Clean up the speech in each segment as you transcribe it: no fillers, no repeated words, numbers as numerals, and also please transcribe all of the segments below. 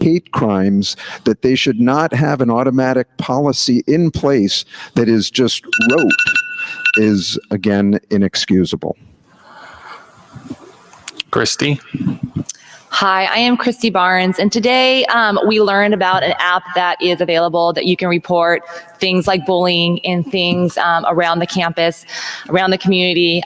hate crimes, that they should not have an automatic policy in place that is just rote is, again, inexcusable. Christy. Hi, I am Christy Barnes, and today we learned about an app that is available that you can report things like bullying and things around the campus, around the community.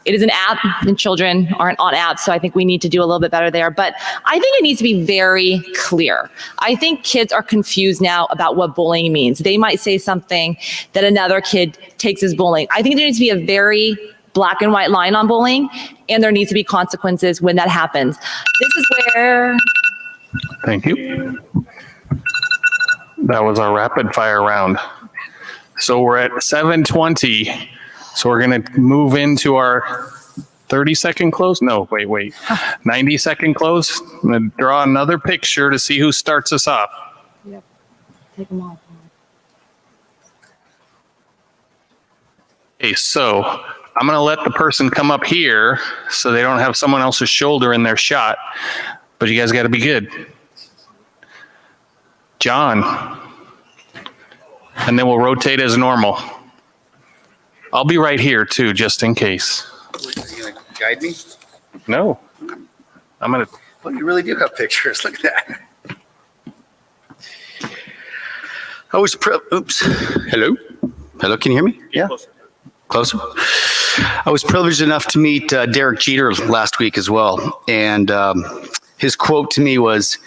It is an app, and children aren't on apps, so I think we need to do a little bit better there. But I think it needs to be very clear. I think kids are confused now about what bullying means. They might say something that another kid takes as bullying. I think there needs to be a very black and white line on bullying, and there needs to be consequences when that happens. This is where... Thank you. That was our rapid fire round. So we're at 7:20. So we're going to move into our 30-second close. No, wait. 90-second close. I'm going to draw another picture to see who starts us off. Yep. Take them all. Okay, so I'm going to let the person come up here so they don't have someone else's shoulder in their shot. But you guys got to be good. John. And then we'll rotate as normal. I'll be right here too, just in case. Are you going to guide me? No. I'm going to... Well, you really do have pictures. Look at that. Oops. Hello? Hello, can you hear me? Yeah. Closer. I was privileged enough to meet Derek Jeter last week as well. And his quote to me was,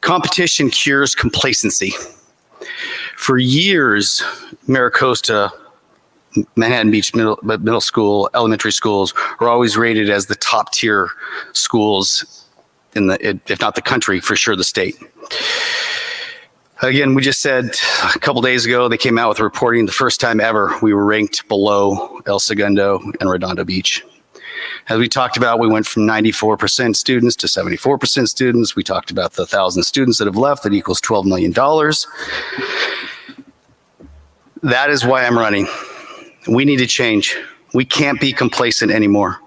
"Competition cures complacency." For years, MiraCosta, Manhattan Beach middle school, elementary schools are always rated as the top tier schools in if not the country, for sure the state. Again, we just said a couple days ago, they came out with reporting the first time ever we were ranked below El Segundo and Redondo Beach. As we talked about, we went from 94% students to 74% students. We talked about the 1,000 students that have left. That equals $12 million. That is why I'm running. We need to change. We can't be complacent anymore.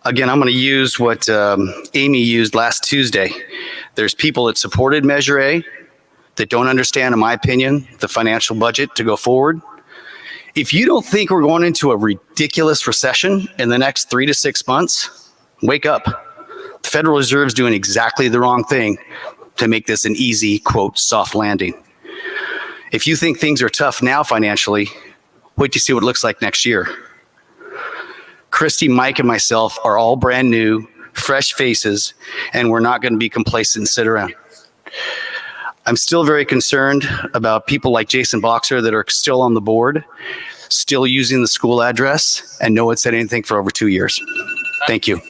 Again, I'm going to use what Amy used last Tuesday. There's people that supported Measure A that don't understand, in my opinion, the financial budget to go forward. If you don't think we're going into a ridiculous recession in the next 3 to 6 months, wake up. The Federal Reserve is doing exactly the wrong thing to make this an easy, quote, soft landing. If you think things are tough now financially, wait to see what it looks like next year. Christy, Mike, and myself are all brand new, fresh faces, and we're not going to be complacent and sit around. I'm still very concerned about people like Jason Boxer that are still on the board, still using the school address, and no one said anything for over 2 years. Thank you.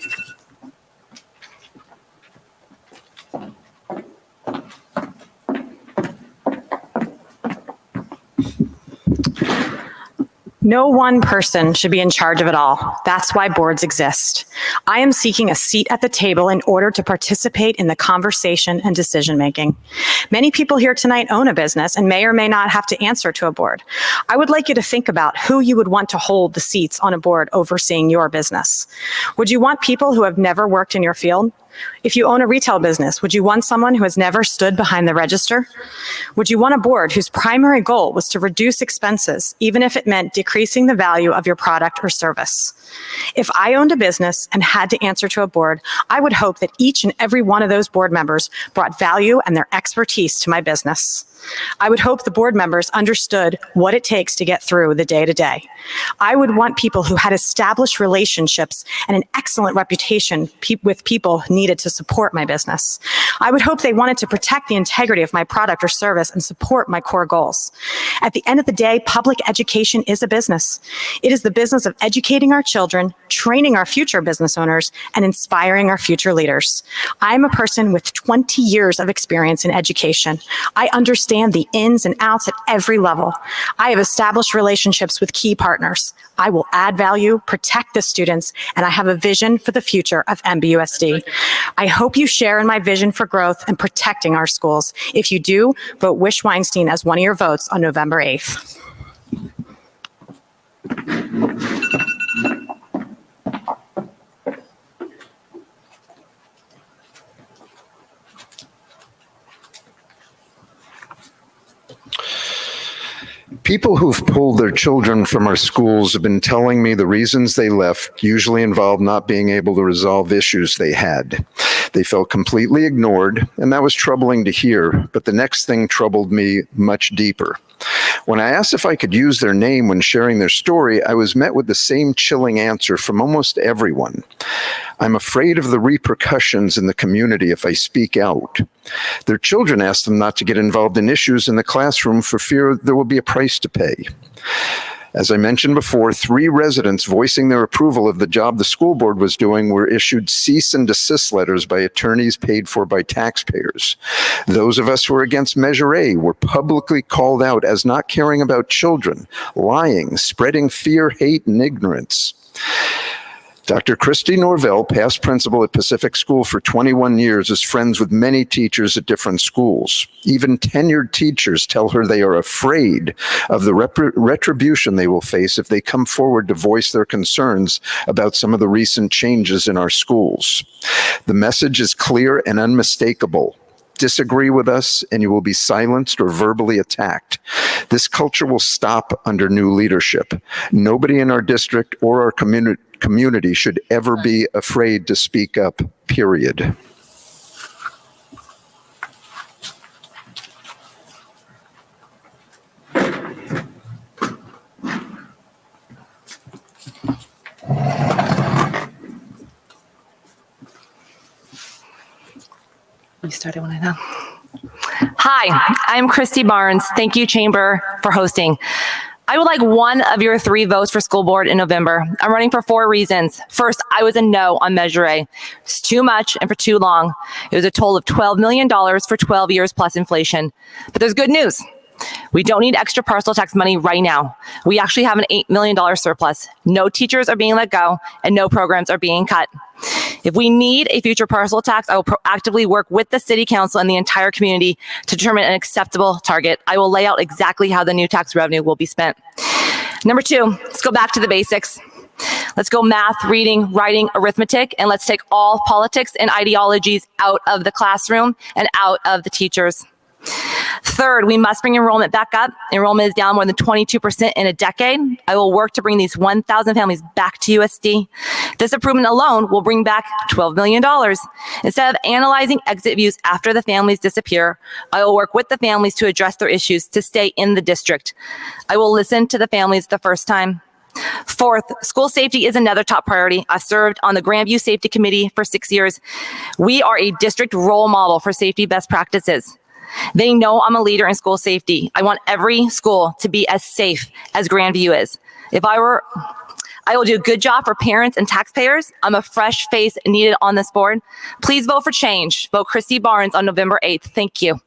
No one person should be in charge of it all. That's why boards exist. I am seeking a seat at the table in order to participate in the conversation and decision making. Many people here tonight own a business and may or may not have to answer to a board. I would like you to think about who you would want to hold the seats on a board overseeing your business. Would you want people who have never worked in your field? If you own a retail business, would you want someone who has never stood behind the register? Would you want a board whose primary goal was to reduce expenses, even if it meant decreasing the value of your product or service? If I owned a business and had to answer to a board, I would hope that each and every one of those board members brought value and their expertise to my business. I would hope the board members understood what it takes to get through the day-to-day. I would want people who had established relationships and an excellent reputation with people who needed to support my business. I would hope they wanted to protect the integrity of my product or service and support my core goals. At the end of the day, public education is a business. It is the business of educating our children, training our future business owners, and inspiring our future leaders. I am a person with 20 years of experience in education. I understand the ins and outs at every level. I have established relationships with key partners. I will add value, protect the students, and I have a vision for the future of MBUSD. I hope you share in my vision for growth and protecting our schools. If you do, vote Wish Weinstein as one of your votes on November 8th. People who've pulled their children from our schools have been telling me the reasons they left usually involved not being able to resolve issues they had. They felt completely ignored, and that was troubling to hear, but the next thing troubled me much deeper. When I asked if I could use their name when sharing their story, I was met with the same chilling answer from almost everyone. I'm afraid of the repercussions in the community if I speak out. Their children asked them not to get involved in issues in the classroom for fear there will be a price to pay. As I mentioned before, 3 residents voicing their approval of the job the school board was doing were issued cease and desist letters by attorneys paid for by taxpayers. Those of us who are against Measure A were publicly called out as not caring about children, lying, spreading fear, hate, and ignorance. Dr. Christy Norvell, past principal at Pacific School for 21 years, is friends with many teachers at different schools. Even tenured teachers tell her they are afraid of the retribution they will face if they come forward to voice their concerns about some of the recent changes in our schools. The message is clear and unmistakable. Disagree with us and you will be silenced or verbally attacked. This culture will stop under new leadership. Nobody in our district or our community should ever be afraid to speak up, period. You started when I know. Hi, I'm Christy Barnes. Thank you, Chamber, for hosting. I would like one of your 3 votes for school board in November. I'm running for 4 reasons. First, I was a no on Measure A. It's too much and for too long. It was a total of $12 million for 12 years plus inflation. But there's good news. We don't need extra parcel tax money right now. We actually have an $8 million surplus. No teachers are being let go and no programs are being cut. If we need a future parcel tax, I will proactively work with the city council and the entire community to determine an acceptable target. I will lay out exactly how the new tax revenue will be spent. Number 2, let's go back to the basics. Let's go math, reading, writing, arithmetic, and let's take all politics and ideologies out of the classroom and out of the teachers. Third, we must bring enrollment back up. Enrollment is down more than 22% in a decade. I will work to bring these 1,000 families back to USD. This improvement alone will bring back $12 million. Instead of analyzing exit views after the families disappear, I will work with the families to address their issues to stay in the district. I will listen to the families the first time. Fourth, school safety is another top priority. I've served on the Grandview Safety Committee for 6 years. We are a district role model for safety best practices. They know I'm a leader in school safety. I want every school to be as safe as Grandview is. I will do a good job for parents and taxpayers. I'm a fresh face needed on this board. Please vote for change. Vote Christy Barnes on November 8th. Thank you.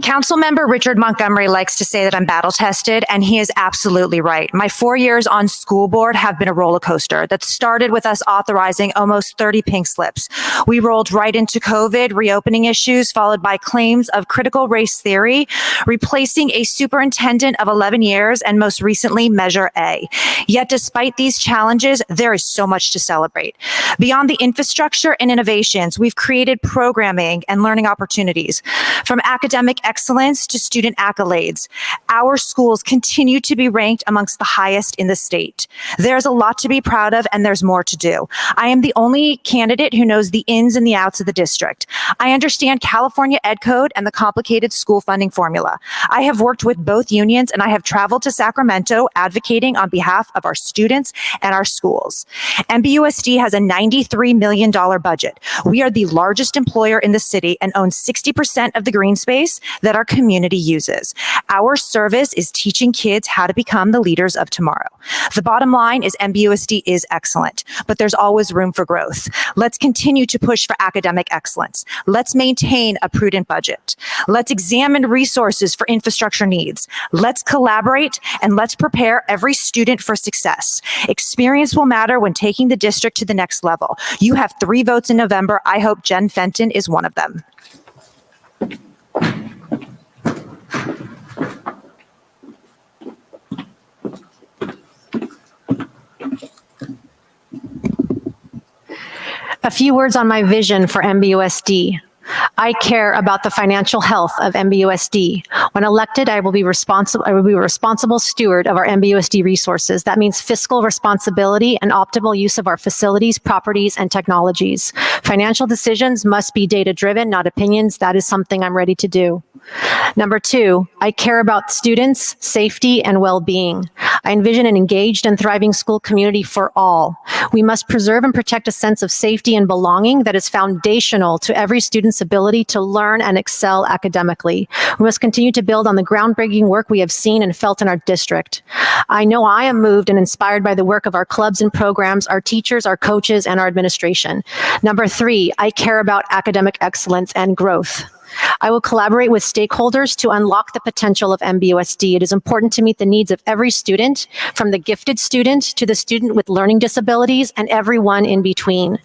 Councilmember Richard Montgomery likes to say that I'm battle tested, and he is absolutely right. My 4 years on school board have been a roller coaster that started with us authorizing almost 30 pink slips. We rolled right into COVID, reopening issues, followed by claims of critical race theory, replacing a superintendent of 11 years, and most recently, Measure A. Yet despite these challenges, there is so much to celebrate. Beyond the infrastructure and innovations, we've created programming and learning opportunities. From academic excellence to student accolades, our schools continue to be ranked amongst the highest in the state. There's a lot to be proud of, and there's more to do. I am the only candidate who knows the ins and the outs of the district. I understand California Ed Code and the complicated school funding formula. I have worked with both unions, and I have traveled to Sacramento advocating on behalf of our students and our schools. MBUSD has a $93 million budget. We are the largest employer in the city and own 60% of the green space that our community uses. Our service is teaching kids how to become the leaders of tomorrow. The bottom line is MBUSD is excellent, but there's always room for growth. Let's continue to push for academic excellence. Let's maintain a prudent budget. Let's examine resources for infrastructure needs. Let's collaborate, and let's prepare every student for success. Experience will matter when taking the district to the next level. You have 3 votes in November. I hope Jen Fenton is one of them. A few words on my vision for MBUSD. I care about the financial health of MBUSD. When elected, I will be a responsible steward of our MBUSD resources. That means fiscal responsibility and optimal use of our facilities, properties, and technologies. Financial decisions must be data-driven, not opinions. That is something I'm ready to do. Number 2, I care about students' safety and well-being. I envision an engaged and thriving school community for all. We must preserve and protect a sense of safety and belonging that is foundational to every student's ability to learn and excel academically. We must continue to build on the groundbreaking work we have seen and felt in our district. I know I am moved and inspired by the work of our clubs and programs, our teachers, our coaches, and our administration. Number 3, I care about academic excellence and growth. I will collaborate with stakeholders to unlock the potential of MBUSD. It is important to meet the needs of every student, from the gifted student to the student with learning disabilities and everyone in between.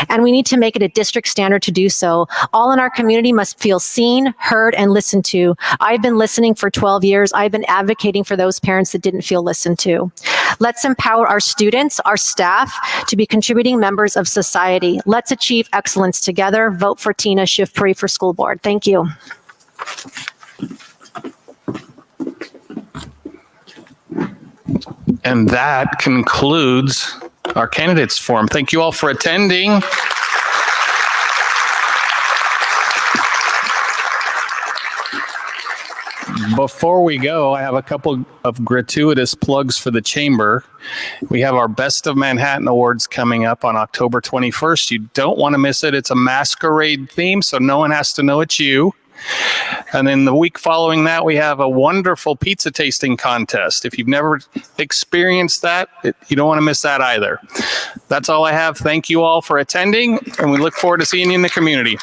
And we need to make it a district standard to do so. All in our community must feel seen, heard, and listened to. I've been listening for 12 years. I've been advocating for those parents that didn't feel listened to. Let's empower our students, our staff, to be contributing members of society. Let's achieve excellence together. Vote for Tina Shiffpuri for school board. Thank you. And that concludes our candidates forum. Thank you all for attending. Before we go, I have a couple of gratuitous plugs for the chamber. We have our Best of Manhattan Awards coming up on October 21st. You don't want to miss it. It's a masquerade theme, so no one has to know it's you. And then the week following that, we have a wonderful pizza tasting contest. If you've never experienced that, you don't want to miss that either. That's all I have. Thank you all for attending, and we look forward to seeing you in the community.